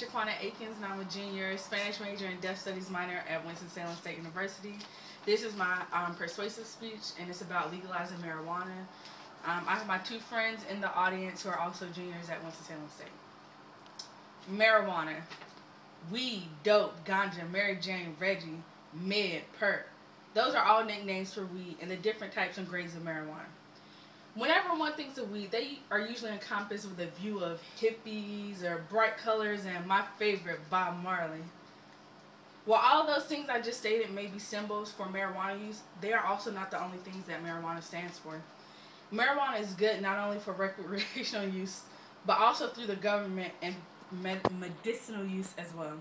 Shaquana Akins, and I'm a junior Spanish major and Deaf Studies minor at Winston-Salem State University. This is my persuasive speech, and it's about legalizing marijuana. I have my two friends in the audience who are also juniors at Winston-Salem State. Marijuana, weed, dope, ganja, Mary Jane, Reggie, mid, perk. Those are all nicknames for weed and the different types and grades of marijuana. Whenever one thinks of weed, they are usually encompassed with a view of hippies or bright colors and my favorite, Bob Marley. While all of those things I just stated may be symbols for marijuana use, they are also not the only things that marijuana stands for. Marijuana is good not only for recreational use, but also through the government and medicinal use as well.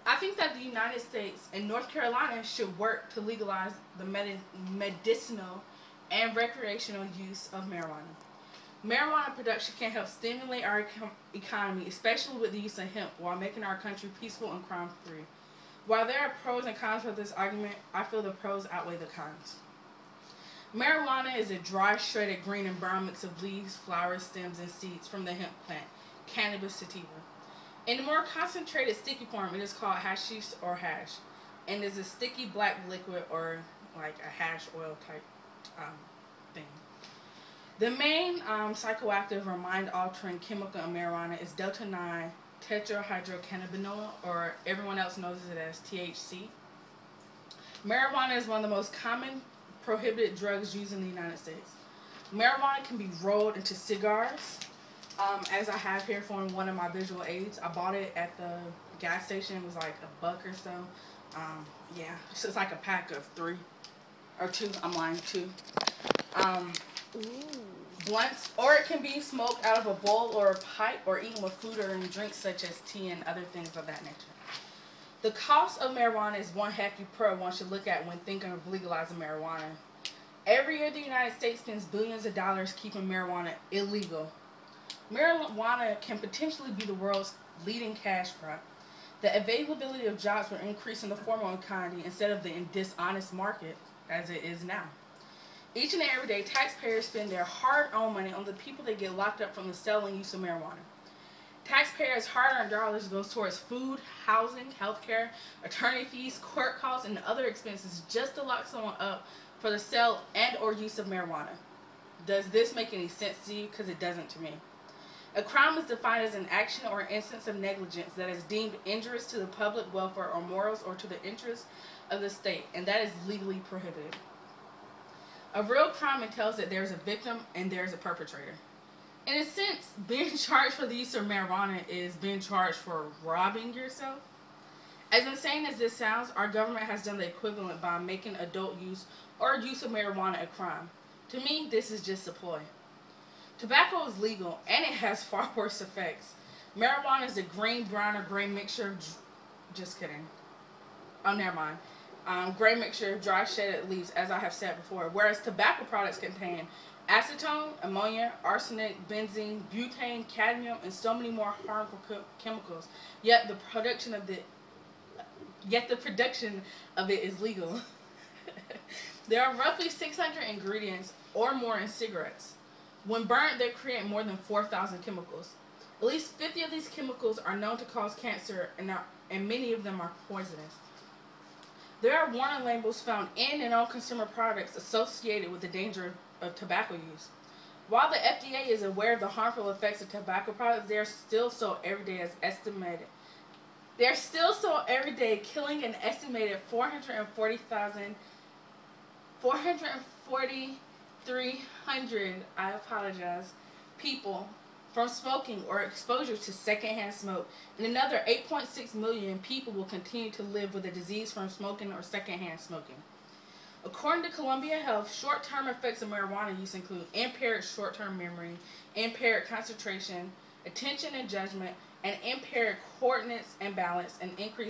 I think that the United States and North Carolina should work to legalize the medicinal and recreational use of marijuana. Marijuana production can help stimulate our economy, especially with the use of hemp, while making our country peaceful and crime-free. While there are pros and cons for this argument, I feel the pros outweigh the cons. Marijuana is a dry, shredded green and brown mix of leaves, flowers, stems, and seeds from the hemp plant, Cannabis sativa. In the more concentrated, sticky form, it is called hashish or hash, and is a sticky black liquid or like a hash oil type thing. The main psychoactive or mind-altering chemical in marijuana is delta-9 tetrahydrocannabinol, or everyone else knows it as THC. Marijuana is one of the most common prohibited drugs used in the United States. Marijuana can be rolled into cigars, as I have here for one of my visual aids. I bought it at the gas station. It was like $1 or so. Yeah, so it's like a pack of 3 or 2. I'm lying, 2. Blunts, or it can be smoked out of a bowl or a pipe, or eaten with food or in drinks such as tea and other things of that nature. The cost of marijuana is one hefty pro one should look at when thinking of legalizing marijuana. Every year, the United States spends billions of dollars keeping marijuana illegal. Marijuana can potentially be the world's leading cash crop. The availability of jobs will increase in the formal economy instead of the dishonest market as it is now. Each and every day, taxpayers spend their hard-earned money on the people that get locked up from the sale and use of marijuana. Taxpayers' hard-earned dollars goes towards food, housing, healthcare, attorney fees, court costs, and other expenses just to lock someone up for the sale and or use of marijuana. Does this make any sense to you? Because it doesn't to me. A crime is defined as an action or instance of negligence that is deemed injurious to the public welfare or morals or to the interests of the state, and that is legally prohibited. A real crime entails that there is a victim and there is a perpetrator. In a sense, being charged for the use of marijuana is being charged for robbing yourself. As insane as this sounds, our government has done the equivalent by making adult use or use of marijuana a crime. To me, this is just a ploy. Tobacco is legal, and it has far worse effects. Marijuana is a green, brown, or gray mixture of... Just kidding. Oh, never mind. Gray mixture of dry shredded leaves, as I have said before, whereas tobacco products contain acetone, ammonia, arsenic, benzene, butane, cadmium, and so many more harmful chemicals. Yet the production of it is legal. There are roughly 600 ingredients or more in cigarettes. When burned, they create more than 4,000 chemicals. At least 50 of these chemicals are known to cause cancer, and many of them are poisonous. There are warning labels found in and on consumer products associated with the danger of tobacco use. While the FDA is aware of the harmful effects of tobacco products, they are still sold every day as estimated. They are still sold every day, killing an estimated 4,300 people from smoking or exposure to secondhand smoke, and another 8.6 million people will continue to live with a disease from smoking or secondhand smoking. According to Columbia Health, short-term effects of marijuana use include impaired short-term memory, impaired concentration, attention and judgment, and impaired coordinates and balance, and increased